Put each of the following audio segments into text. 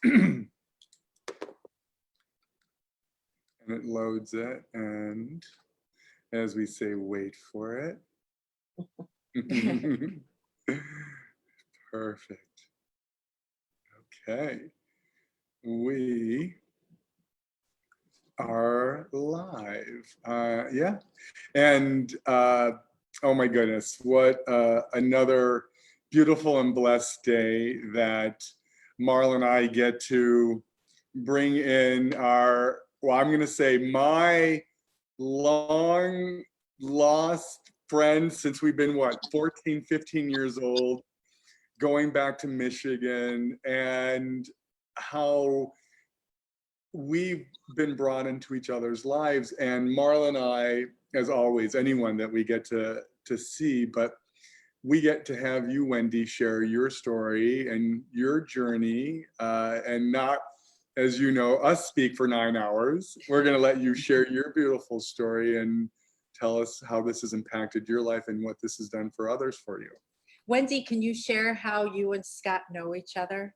And it loads it, and as we say, wait for it. Perfect. Okay. We are live. Yeah. And oh my goodness, what another beautiful and blessed day that Marla and I get to bring in our, well, I'm going to say my long lost friend since we've been, what, 14, 15 years old, going back to Michigan, and how we've been brought into each other's lives. And Marla and I, as always, anyone that we get to see, but we get to have you, Wendy, share your story and your journey, and not, as you know, us speak for 9 hours. We're going to let you share your beautiful story and tell us how this has impacted your life and what this has done for others for you. Wendy, can you share how you and Scott know each other?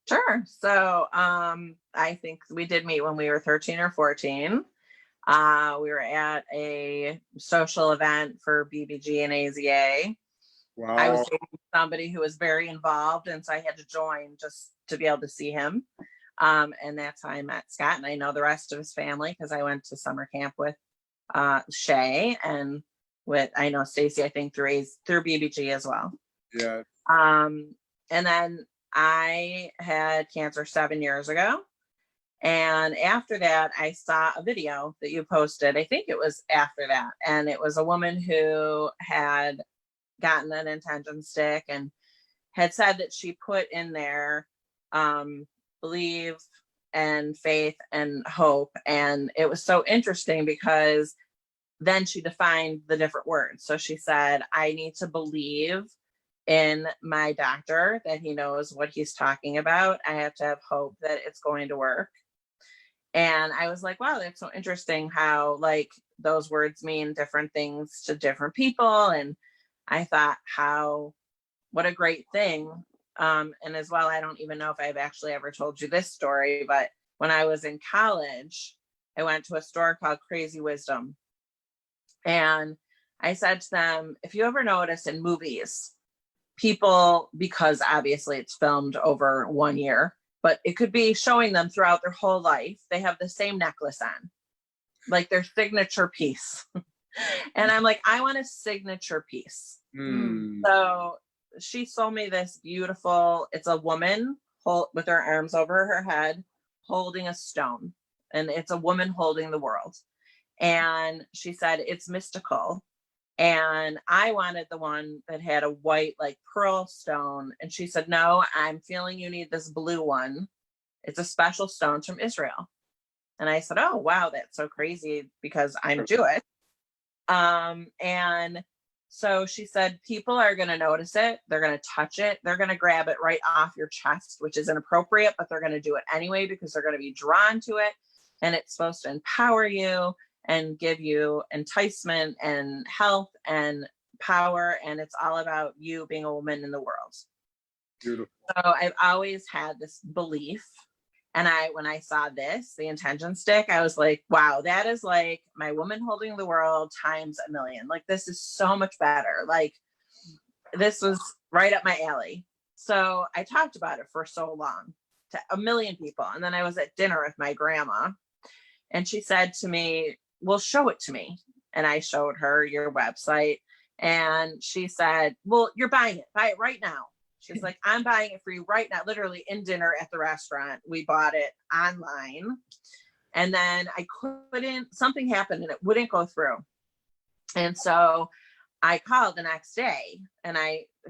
Sure. So I think we did meet when we were 13 or 14. We were at a social event for BBG and AZA. Wow. I was dating somebody who was very involved, and so I had to join just to be able to see him. And that's how I met Scott, and I know the rest of his family because I went to summer camp with Shay, and with, I know Stacy, I think through BBG as well. Yeah. And then I had cancer 7 years ago. And after that, I saw a video that you posted. I think it was after that. And it was a woman who had gotten an intention stick and had said that she put in there, believe and faith and hope. And it was so interesting because then she defined the different words. So she said, I need to believe in my doctor that he knows what he's talking about. I have to have hope that it's going to work. And I was like, wow, that's so interesting how like those words mean different things to different people. And I thought, what a great thing. And as well, I don't even know if I've actually ever told you this story, but when I was in college, I went to a store called Crazy Wisdom. And I said to them, if you ever notice in movies, people, because obviously it's filmed over 1 year, but it could be showing them throughout their whole life, they have the same necklace on, like their signature piece. And I'm like, I want a signature piece. So she sold me this beautiful, it's a woman with her arms over her head holding a stone, and it's a woman holding the world. And she said, it's mystical. And I wanted the one that had a white, like pearl stone. And she said, no, I'm feeling you need this blue one. It's a special stone from Israel. And I said, oh, wow, that's so crazy because I'm Jewish. And so she said, people are going to notice it. They're going to touch it. They're going to grab it right off your chest, which is inappropriate, but they're going to do it anyway because they're going to be drawn to it. And it's supposed to empower you and give you enticement and health and power. And it's all about you being a woman in the world. Beautiful. So I've always had this belief. And when I saw this, the intention stick, I was like, wow, that is like my woman holding the world times a million. Like, this is so much better. Like, this was right up my alley. So I talked about it for so long to a million people. And then I was at dinner with my grandma, and she said to me, well, show it to me. And I showed her your website, and she said, well, you're buying it. Buy it right now. She's like, I'm buying it for you right now. Literally in dinner at the restaurant. We bought it online. And then something happened and it wouldn't go through. And so I called the next day, and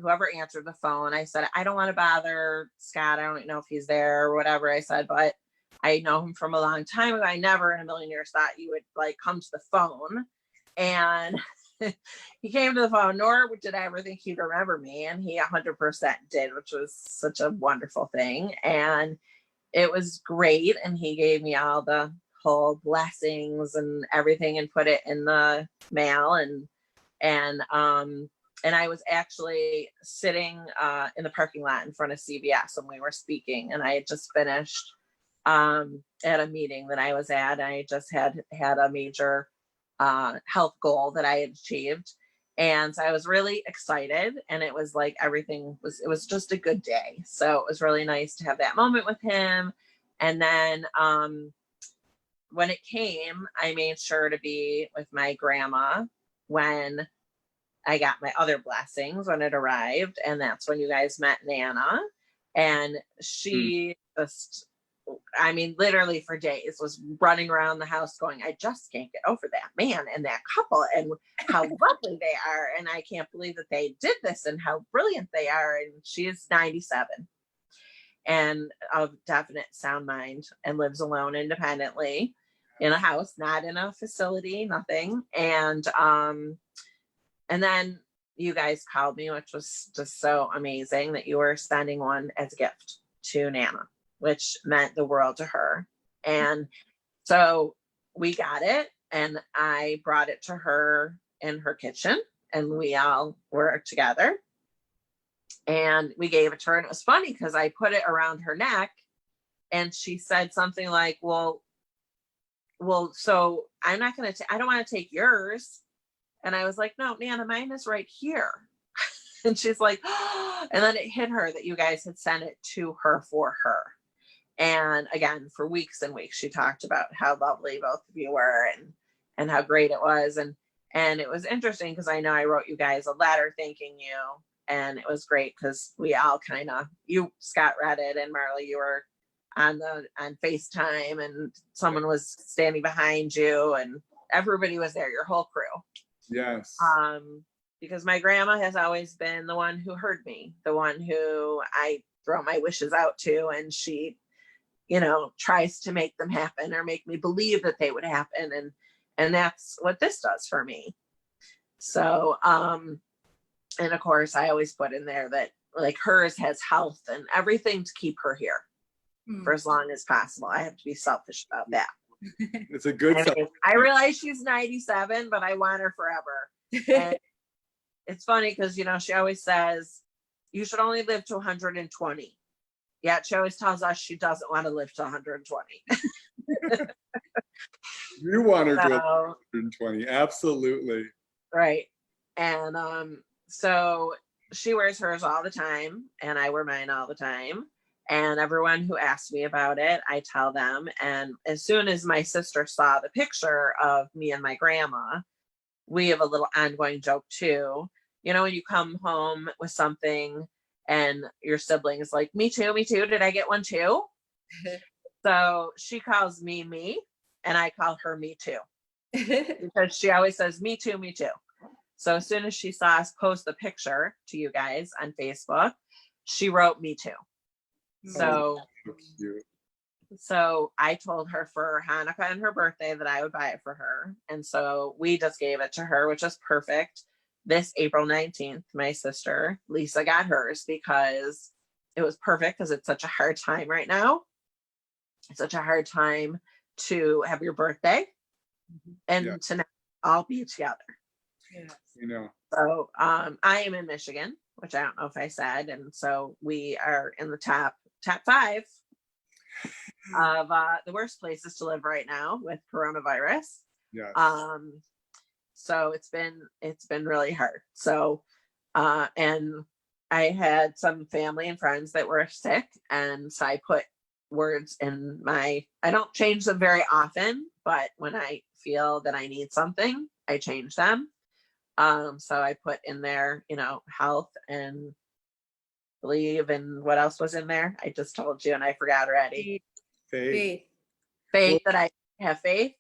whoever answered the phone, I said, I don't want to bother Scott. I don't know if he's there or whatever. I said, but I know him from a long time ago. I never in a million years thought you would like come to the phone. And he came to the phone, nor did I ever think he'd remember me. And he 100% did, which was such a wonderful thing. And it was great. And he gave me all the whole blessings and everything and put it in the mail. And and I was actually sitting in the parking lot in front of CVS when we were speaking, and I had just finished at a meeting that I was at. I just had a major health goal that I had achieved. And so I was really excited, and it was like it was just a good day. So it was really nice to have that moment with him. And then when it came, I made sure to be with my grandma when I got my other blessings when it arrived. And that's when you guys met Nana. And she just, I mean, literally for days was running around the house going, I just can't get over that man and that couple and how lovely they are. And I can't believe that they did this and how brilliant they are. And she's 97 and of definite sound mind and lives alone independently in a house, not in a facility, nothing. And then you guys called me, which was just so amazing that you were sending one as a gift to Nana, which meant the world to her. And so we got it, and I brought it to her in her kitchen, and we all were together. And we gave it to her, and it was funny because I put it around her neck, and she said something like, well, so I'm not going to, I don't want to take yours. And I was like, no, Nana, mine is right here. And she's like, oh, and then it hit her that you guys had sent it to her for her. And again, for weeks and weeks, she talked about how lovely both of you were and how great it was. And it was interesting because I know I wrote you guys a letter thanking you. And it was great because we all kind of, you, Scott, read it, and Marla, you were on FaceTime, and someone was standing behind you, and everybody was there, your whole crew. Yes. Because my grandma has always been the one who heard me, the one who I throw my wishes out to, and she, tries to make them happen or make me believe that they would happen. And that's what this does for me. So, and of course I always put in there that like hers has health and everything to keep her here for as long as possible. I have to be selfish about that. It's a good, I realize she's 97, but I want her forever. And it's funny because, she always says, you should only live to 120. Yet she always tells us she doesn't want to live to 120. You want her to 120. Absolutely. Right. And so she wears hers all the time, and I wear mine all the time. And everyone who asks me about it, I tell them. And as soon as my sister saw the picture of me and my grandma, we have a little ongoing joke too. When you come home with something and your sibling is like, me too, did I get one too? So she calls me, and I call her me too. Because she always says, me too. So as soon as she saw us post the picture to you guys on Facebook, she wrote me too. So I told her for Hanukkah and her birthday that I would buy it for her. And so we just gave it to her, which is perfect. This April 19th, my sister, Lisa, got hers because it was perfect because it's such a hard time right now. It's such a hard time to have your birthday and to all be together. Yes. So I am in Michigan, which I don't know if I said. And so we are in the top 5 of the worst places to live right now with coronavirus. Yes. So it's been really hard. So and I had some family and friends that were sick, and so I put words in I don't change them very often, but when I feel that I need something, I change them. So I put in there, health and believe, and what else was in there? I just told you and I forgot already. Faith. That I have faith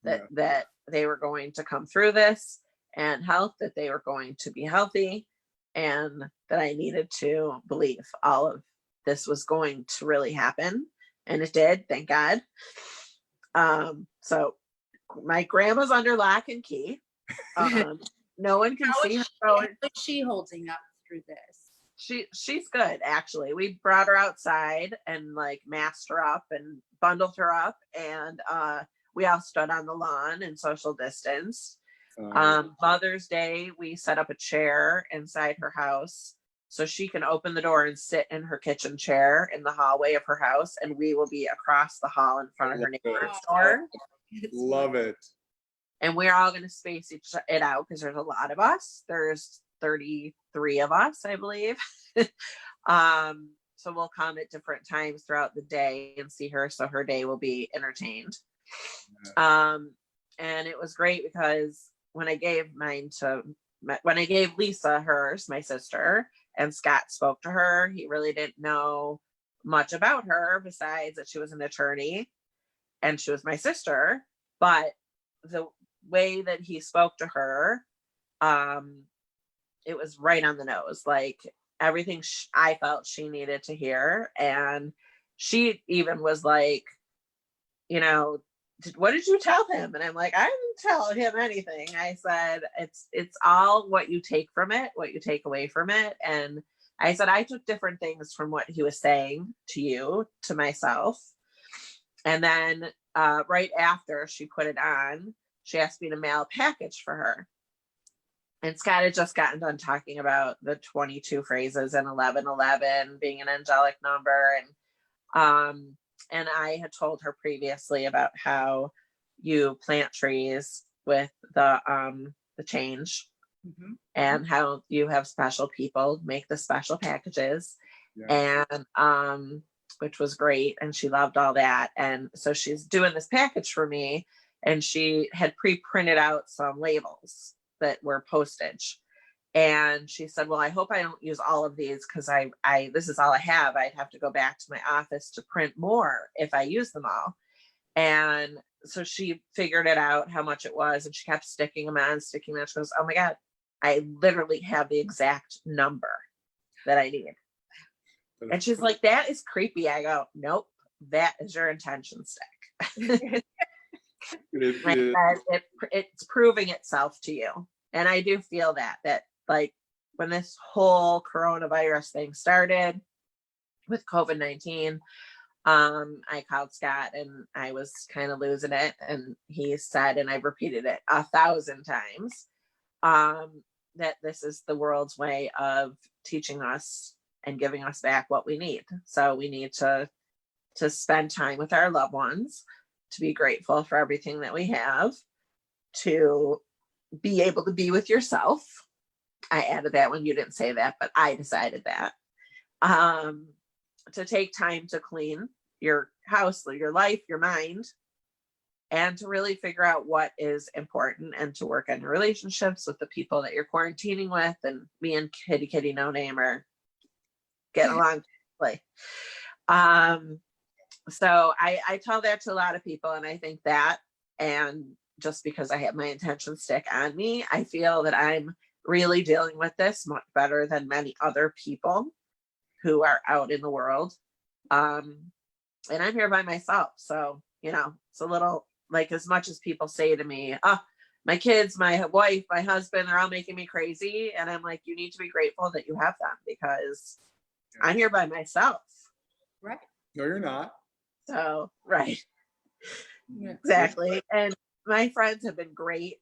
that they were going to come through this, and health, that they were going to be healthy, and that I needed to believe all of this was going to really happen. And it did, thank God. So my grandma's under lock and key. No one can see her. How is she holding up through this? She's good, actually. We brought her outside and masked her up and bundled her up, and we all stood on the lawn and social distance. Mother's Day, we set up a chair inside her house so she can open the door and sit in her kitchen chair in the hallway of her house, and we will be across the hall in front of her neighbor's door. Love it. And we're all going to space it out because there's a lot of us. There's 33 of us, I believe. So we'll come at different times throughout the day and see her, so her day will be entertained. And it was great because when I gave Lisa hers, my sister, and Scott spoke to her, he really didn't know much about her besides that she was an attorney and she was my sister. But the way that he spoke to her, it was right on the nose, like everything I felt she needed to hear. And she even was like, you know, what did you tell him? And I'm like, I didn't tell him anything. I said, it's all what you take from it, what you take away from it. And I said, I took different things from what he was saying to you, to myself. And then right after she put it on, she asked me to mail a package for her. And Scott had just gotten done talking about the 22 phrases and 1111 being an angelic number. And I had told her previously about how you plant trees with the change, and how you have special people make the special packages, and which was great. And she loved all that. And so she's doing this package for me, and she had pre-printed out some labels that were postage. And she said, well, I hope I don't use all of these because I this is all I have. I'd have to go back to my office to print more if I use them all. And so she figured it out how much it was, and she kept sticking them on. She goes, oh my God, I literally have the exact number that I need. And she's like, that is creepy. I go, nope, that is your intention stick. It's proving itself to you. And I do feel that like when this whole coronavirus thing started with COVID-19, I called Scott and I was kind of losing it. And he said, and I've repeated it 1,000 times, that this is the world's way of teaching us and giving us back what we need. So we need to spend time with our loved ones, to be grateful for everything that we have, to be able to be with yourself. I added that when you didn't say that, but I decided that. To take time to clean your house, your life, your mind, and to really figure out what is important, and to work on your relationships with the people that you're quarantining with. And me and Kitty No Name are getting along. So I tell that to a lot of people, and I think that, and just because I have my intention stick on me, I feel that I'm really dealing with this much better than many other people who are out in the world. And I'm here by myself. So, you know, it's a little like, as much as people say to me, oh, my kids, my wife, my husband, they're all making me crazy. And I'm like, you need to be grateful that you have them, because I'm here by myself. Right. No, you're not. So, right. Exactly. And my friends have been great.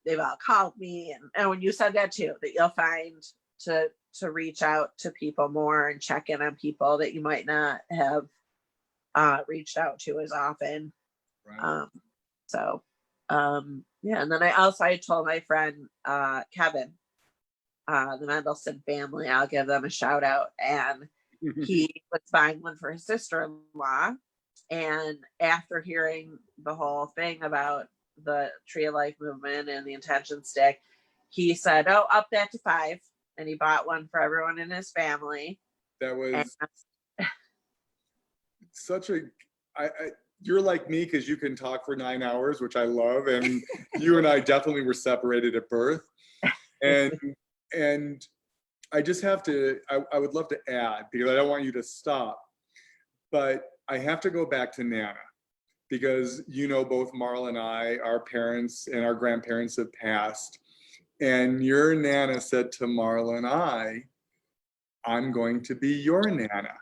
They've all called me. And when you said that too, that you'll find to reach out to people more and check in on people that you might not have reached out to as often. Right. Yeah. And then I told my friend, Kevin, the Mendelson family, I'll give them a shout out. And he was buying one for his sister-in-law. And after hearing the whole thing about the Tree of Life movement and the intention stick, he said, oh, up that to 5. And he bought one for everyone in his family. That was such a, you're like me, because you can talk for 9 hours, which I love. And you and I definitely were separated at birth. And I just have to, I would love to add, because I don't want you to stop, but I have to go back to Nana, because, you know, both Marla and I, our parents and our grandparents have passed. And your Nana said to Marla and I'm going to be your Nana.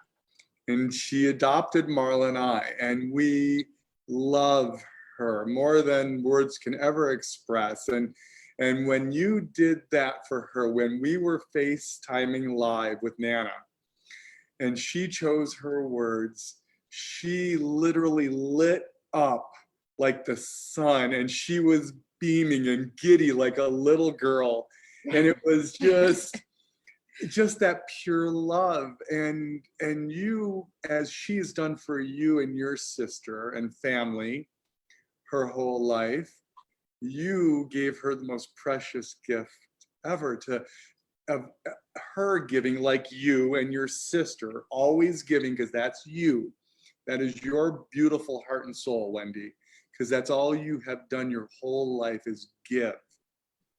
And she adopted Marla and I, and we love her more than words can ever express. And And when you did that for her, when we were FaceTiming live with Nana, and she chose her words, she literally lit up like the sun, and she was beaming and giddy like a little girl. And it was just that pure love. And you, as she's done for you and your sister and family her whole life, you gave her the most precious gift ever, of her giving, like you and your sister always giving, because that's you. That is your beautiful heart and soul, Wendy, because that's all you have done your whole life is give.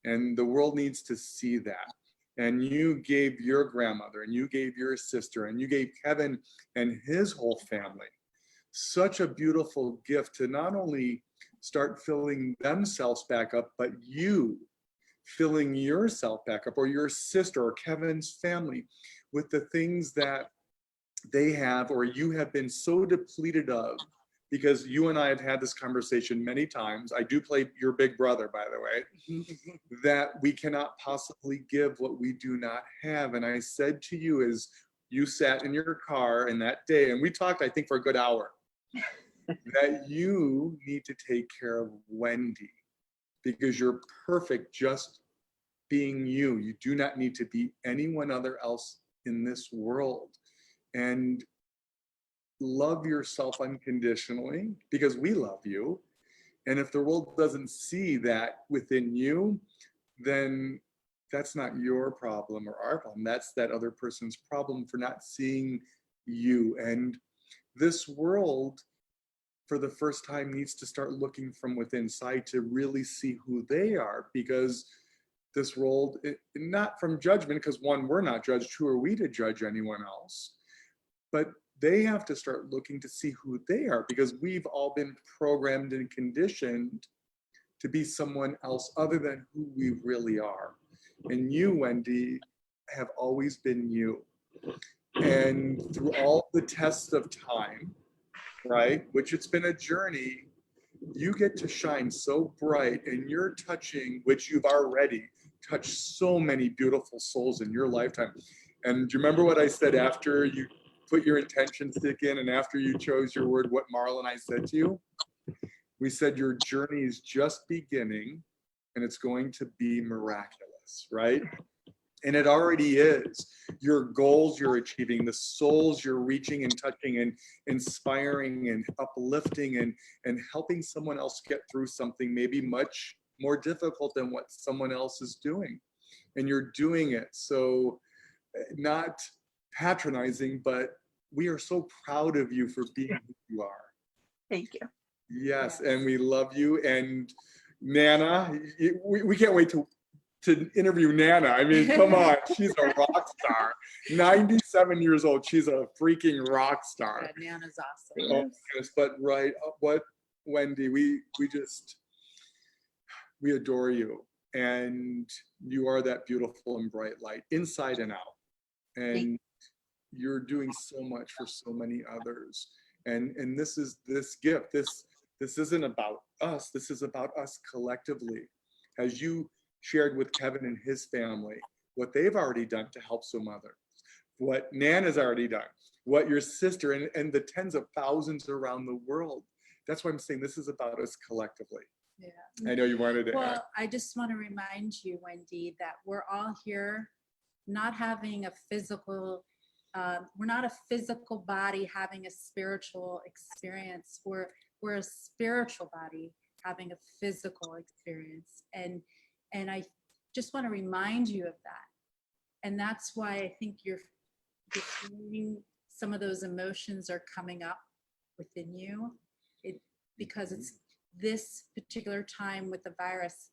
And the world needs to see that. And you gave your grandmother, and you gave your sister, and you gave Kevin and his whole family such a beautiful gift to not only start filling themselves back up, but you filling yourself back up, or your sister or Kevin's family, with the things that they have or you have been so depleted of. Because you and I have had this conversation many times. I do play your big brother, by the way, that we cannot possibly give what we do not have. And I said to you, as you sat in your car in that day, and we talked, I think, for a good hour, that you need to take care of Wendy, because you're perfect just being you. You do not need to be anyone other else in this world. And love yourself unconditionally, because we love you. And if the world doesn't see that within you, then that's not your problem or our problem. That's that other person's problem for not seeing you. And this world, for the first time, needs to start looking from within inside to really see who they are, because this world, not from judgment, because one, we're not judged. Who are we to judge anyone else? But they have to start looking to see who they are, because we've all been programmed and conditioned to be someone else other than who we really are. And you, Wendy, have always been you. And through all the tests of time, right, which it's been a journey, you get to shine so bright, and you're touching, which you've already touched so many beautiful souls in your lifetime. And do you remember what I said after you put your intention stick in and after you chose your word, what Marla and I said to you? We said your journey is just beginning, and it's going to be miraculous, right? And it already is. Your goals you're achieving, the souls you're reaching and touching and inspiring and uplifting and helping someone else get through something maybe much more difficult than what someone else is doing. And you're doing it. So not patronizing, but we are so proud of you for being who you are. Thank you. Yes, and we love you. And Nana, we can't wait to interview Nana. I mean, come on, she's a rock star. 97 years old, she's a freaking rock star. Yeah, Nana's awesome. Oh, goodness. But right, what, Wendy, we adore you, and you are that beautiful and bright light inside and out. And you're doing so much for so many others. And this gift, this isn't about us. This is about us collectively. As you shared with Kevin and his family, what they've already done to help some others, what Nana's already done, what your sister and the tens of thousands around the world. That's why I'm saying this is about us collectively. Yeah. I know you wanted to add. Well, I just want to remind you, Wendy, that we're all here not having a physical, we're not a physical body having a spiritual experience. We're a spiritual body having a physical experience. And I just want to remind you of that. And that's why I think you're feeling some of those emotions are coming up within you. Because it's this particular time with the virus,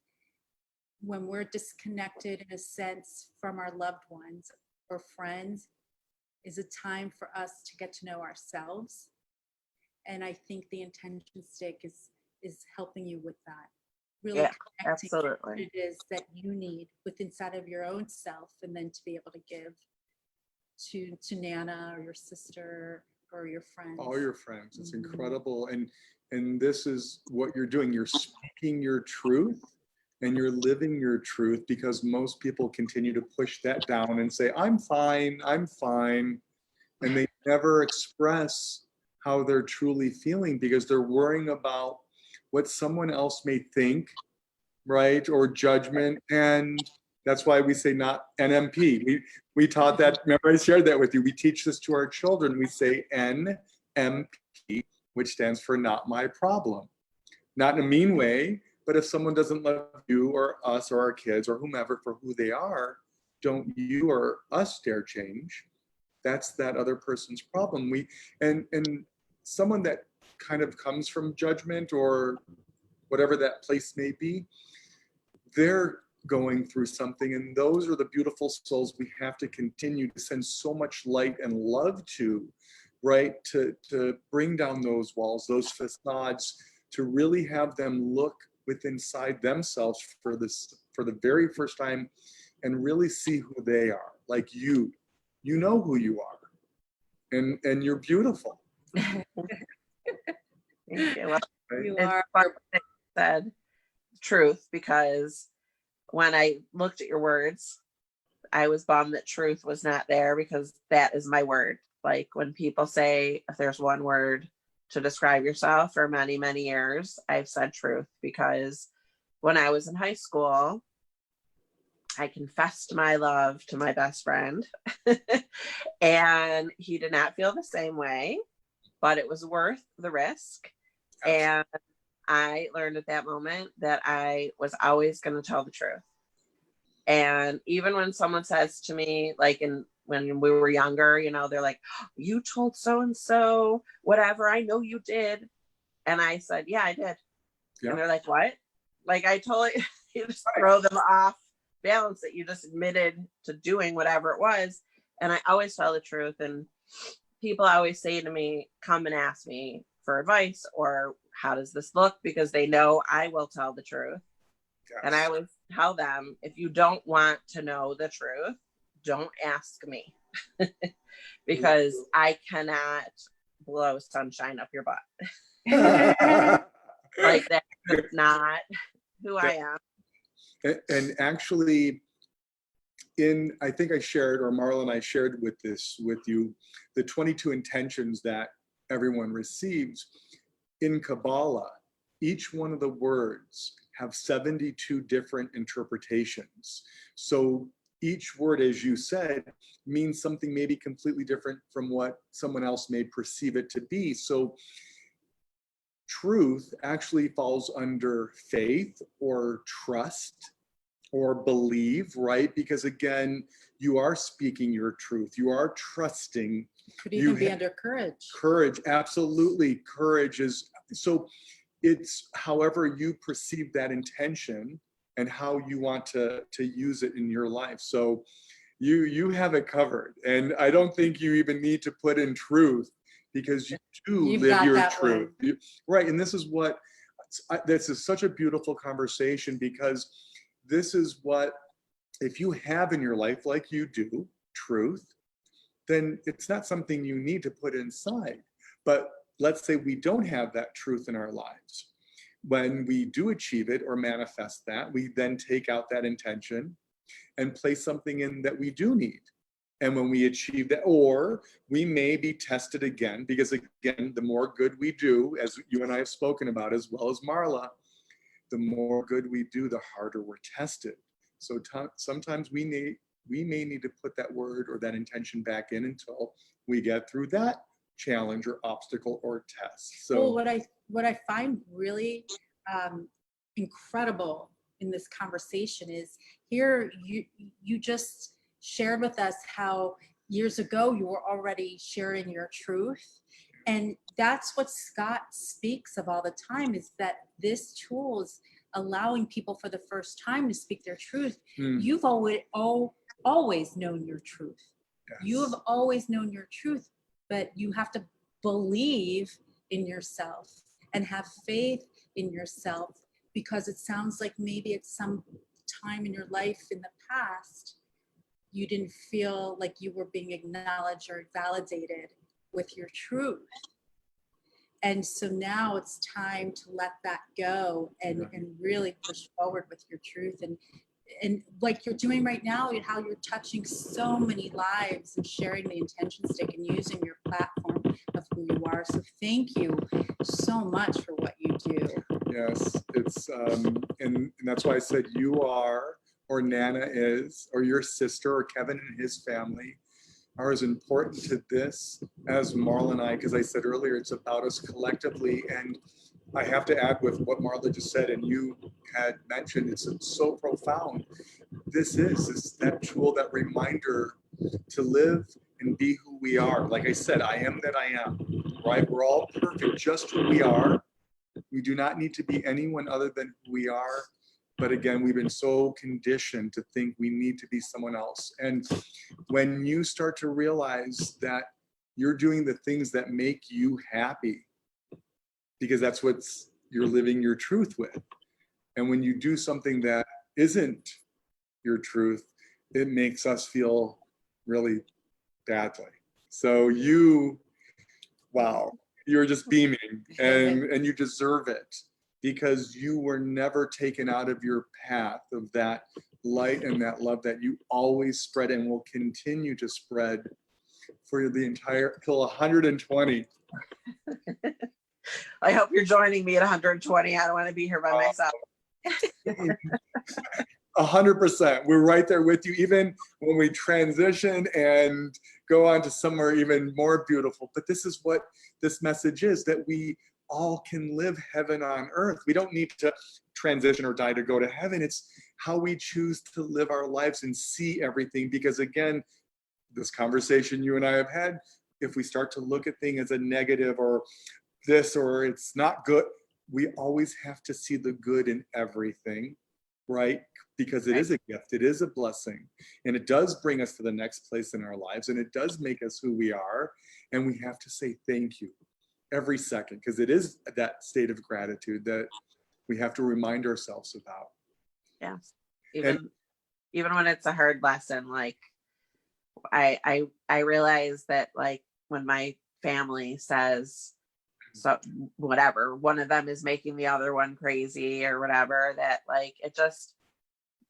when we're disconnected in a sense from our loved ones or friends, is a time for us to get to know ourselves. And I think the intention stick is helping you with that. Really connecting what it is that you need with inside of your own self, and then to be able to give to Nana or your sister or your friends. All your friends. It's incredible. And this is what you're doing. You're speaking your truth, and you're living your truth, because most people continue to push that down and say, I'm fine, I'm fine. And they never express how they're truly feeling because they're worrying about what someone else may think, right? Or judgment. And that's why we say not NMP. We taught that, remember I shared that with you. We teach this to our children. We say NMP, which stands for not my problem. Not in a mean way, but if someone doesn't love you or us or our kids or whomever for who they are, don't you or us dare change. That's that other person's problem. And someone that kind of comes from judgment or whatever that place may be, they're going through something, and those are the beautiful souls we have to continue to send so much light and love to, right? To bring down those walls, those facades, to really have them look within inside themselves for the very first time and really see who they are. Like you know who you are, and you're beautiful. Thank you. Well, You it's are. fun that you said truth, because when I looked at your words, I was bummed that truth was not there, because that is my word. Like when people say, if there's one word to describe yourself, for many, many years, I've said truth, because when I was in high school, I confessed my love to my best friend and he did not feel the same way, but it was worth the risk. And I learned at that moment that I was always going to tell the truth. And even when someone says to me, like when we were younger, you know, they're like, you told so-and-so whatever, I know you did. And I said, yeah, I did. Yeah. And they're like, what? Like I totally, you just throw them off balance that you just admitted to doing whatever it was. And I always tell the truth. And people always say to me, come and ask me for advice or how does this look? Because they know I will tell the truth. Yes. And I always tell them, if you don't want to know the truth, don't ask me because I cannot blow sunshine up your butt. Like that's not who I am. And actually, I think I shared, or Marla and I shared with you, the 22 intentions that everyone receives. In Kabbalah, each one of the words have 72 different interpretations. So each word, as you said, means something maybe completely different from what someone else may perceive it to be. So truth actually falls under faith or trust or believe, right? Because again, you are speaking your truth. You are trusting. Could even be under courage. Courage, absolutely. Courage is, so it's however you perceive that intention and how you want to use it in your life. So you have it covered. And I don't think you even need to put in truth, because you do live your truth. Right, and this is such a beautiful conversation, because this is what, if you have in your life, like you do, truth, then it's not something you need to put inside. But let's say we don't have that truth in our lives. When we do achieve it or manifest that, we then take out that intention and place something in that we do need. And when we achieve that, or we may be tested again, because again, the more good we do, as you and I have spoken about, as well as Marla, the more good we do, the harder we're tested. So sometimes we may need to put that word or that intention back in until we get through that challenge or obstacle or test. So what I find really incredible in this conversation is here you just shared with us how years ago you were already sharing your truth. And that's what Scott speaks of all the time, is that this tool is allowing people for the first time to speak their truth. You've always known your truth. Yes. You have always known your truth, but you have to believe in yourself and have faith in yourself, because it sounds like maybe at some time in your life in the past, you didn't feel like you were being acknowledged or validated with your truth. And so now it's time to let that go and really push forward with your truth. And like you're doing right now, how you're touching so many lives and sharing the intention stick and using your platform of who you are. So thank you so much for what you do. Yes, it's and that's why I said you are, or Nana is, or your sister, or Kevin and his family are as important to this as Marla and I, because I said earlier, it's about us collectively. And I have to add with what Marla just said, and you had mentioned, it's so profound. This is that tool, that reminder to live and be who we are. Like I said, I am that I am, right? We're all perfect just who we are. We do not need to be anyone other than who we are. But again, we've been so conditioned to think we need to be someone else. And when you start to realize that you're doing the things that make you happy, because that's what you're living your truth with. And when you do something that isn't your truth, it makes us feel really badly. So wow, you're just beaming, and you deserve it, because you were never taken out of your path of that light and that love that you always spread and will continue to spread for the entire, till 120. I hope you're joining me at 120. I don't want to be here by myself. 100%. We're right there with you, even when we transition and go on to somewhere even more beautiful. But this is what this message is, that we all can live heaven on earth. We don't need to transition or die to go to heaven. It's how we choose to live our lives and see everything. Because again, this conversation you and I have had, if we start to look at things as a negative or this, or it's not good, we always have to see the good in everything, right? Because it is a gift, it is a blessing, and it does bring us to the next place in our lives, and it does make us who we are. And we have to say thank you every second, because it is that state of gratitude that we have to remind ourselves about. Yes. Even when it's a hard lesson, like I realize that, like, when my family says, so whatever, one of them is making the other one crazy or whatever, that like, it just,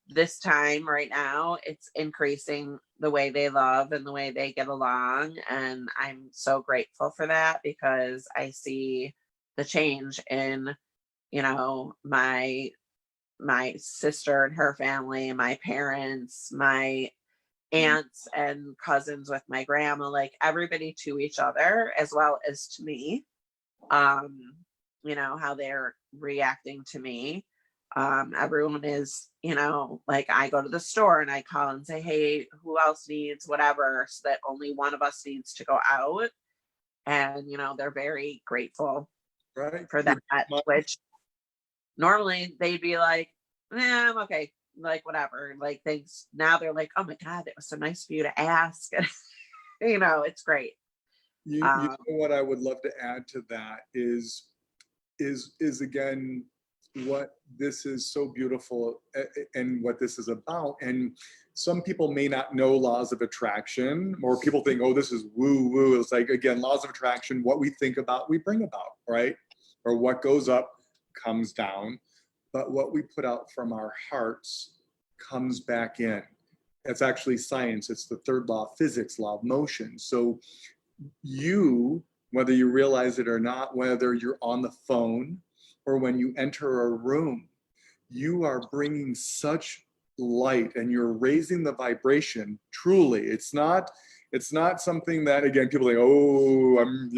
this time right now, it's increasing the way they love and the way they get along. And I'm so grateful for that, because I see the change in, my sister and her family, my parents, my aunts and cousins with my grandma, like everybody to each other as well as to me. How they're reacting to me. Everyone is, like, I go to the store and I call and say, hey, who else needs whatever, so that only one of us needs to go out. And, they're very grateful for that, which normally they'd be like, I'm okay, like, whatever, like, thanks. Now they're like, oh my God, it was so nice for you to ask. It's great. You know what I would love to add to that is again, what this is so beautiful and what this is about. And some people may not know laws of attraction, or people think, oh, this is woo woo. It's like, again, laws of attraction, what we think about, we bring about, right? Or what goes up comes down, but what we put out from our hearts comes back in. It's actually science. It's the third law of physics, law of motion. So you, whether you realize it or not, whether you're on the phone or when you enter a room, you are bringing such light and you're raising the vibration. Truly, it's not something that, again, people think, oh, I'm,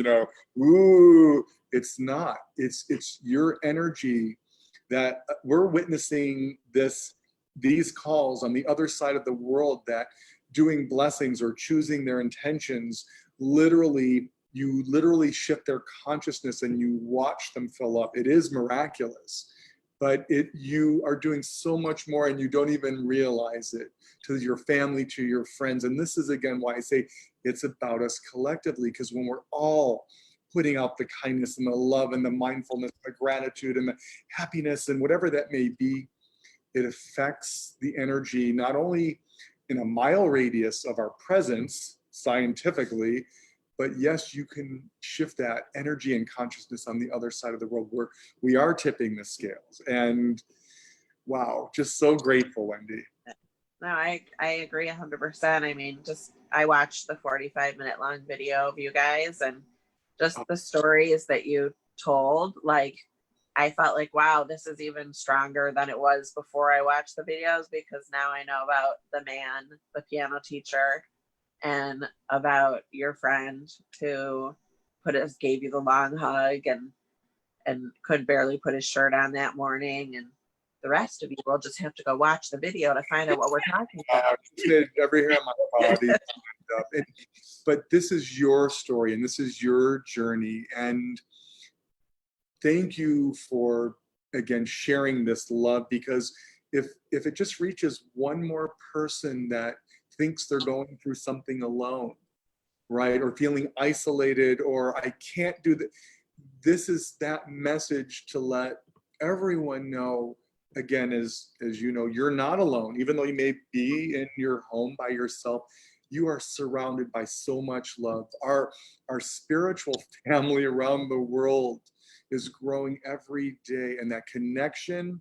ooh. It's not. It's your energy that we're witnessing these calls on the other side of the world, that doing blessings or choosing their intentions, you literally shift their consciousness and you watch them fill up. It is miraculous, but you are doing so much more and you don't even realize it, to your family, to your friends. And this is, again, why I say it's about us collectively, because when we're all putting out the kindness and the love and the mindfulness, the gratitude and the happiness and whatever that may be, it affects the energy, not only in a mile radius of our presence, scientifically, But yes, you can shift that energy and consciousness on the other side of the world where we are tipping the scales. And wow, just so grateful, Wendy. No, I agree 100%. I mean, I watched the 45-minute long video of you guys, and just the stories that you told, like, I felt like, wow, this is even stronger than it was before I watched the videos, because now I know about the man, the piano teacher, and about your friend who gave you the long hug and could barely put his shirt on that morning. And the rest of you will just have to go watch the video to find out what we're talking about. Every hair on my body. But this is your story and this is your journey. And thank you for, again, sharing this love, because if it just reaches one more person that thinks they're going through something alone, right, or feeling isolated, or I can't do that, this is that message to let everyone know, again, as you know, you're not alone. Even though you may be in your home by yourself, you are surrounded by so much love. Our spiritual family around the world is growing every day, and that connection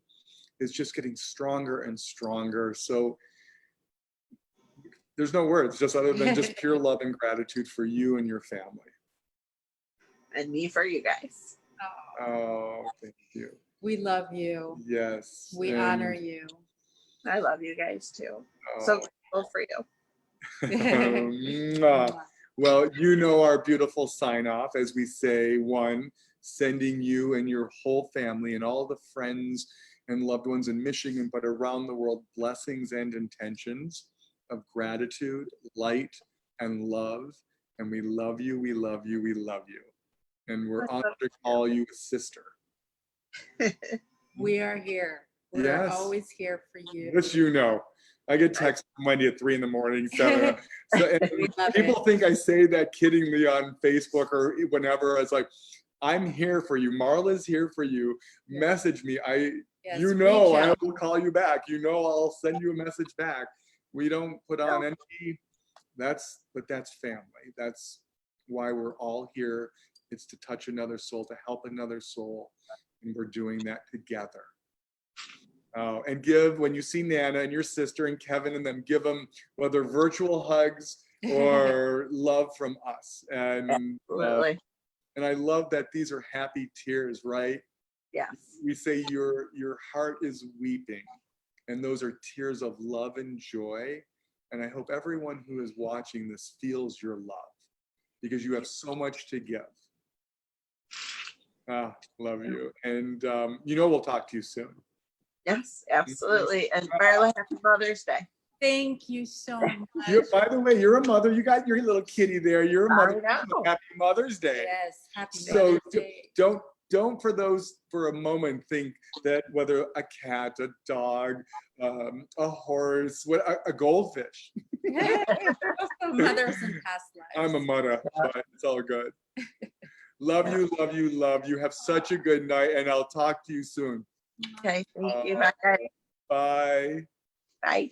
is just getting stronger and stronger. So there's no words, just other than just pure love and gratitude for you and your family. And me for you guys. Oh, thank you. We love you. Yes. We honor you. I love you guys too. So grateful for you. Mwah. Well, you know our beautiful sign off, as we say, one, sending you and your whole family and all the friends and loved ones in Michigan, but around the world, blessings and intentions of gratitude, light, and love. And we love you, we love you, we love you. And we're honored to call you a sister. We are here. We're Yes. always here for you. Which you know. I get texts from Wendy at 3 a.m, so people think I say that kiddingly on Facebook or whenever. It's like, I'm here for you. Marla's here for you. Message me. Yes, you know, reach I out. will call you back. You know, I'll send you a message back. We don't put on any, but that's family. That's why we're all here. It's to touch another soul, to help another soul. And we're doing that together. And give, when you see Nana and your sister and Kevin and them, give them whether virtual hugs or love from us. And and I love that these are happy tears, right? Yes. We say your heart is weeping, and those are tears of love and joy. And I hope everyone who is watching this feels your love, because you have so much to give. Love you. And you know, we'll talk to you soon. Yes, absolutely. And Marla, happy Mother's Day. Thank you so much. By the way, you're a mother. You got your little kitty there. You're a mother. Happy Mother's Day. Yes, happy So Mother's Day. don't for a moment think that whether a cat, a dog, a horse, a goldfish. Mothers in past lives. I'm a mother, but it's all good. Love you, love you, love you. Have such a good night, and I'll talk to you soon. Okay, thank you. Bye. Bye. Bye.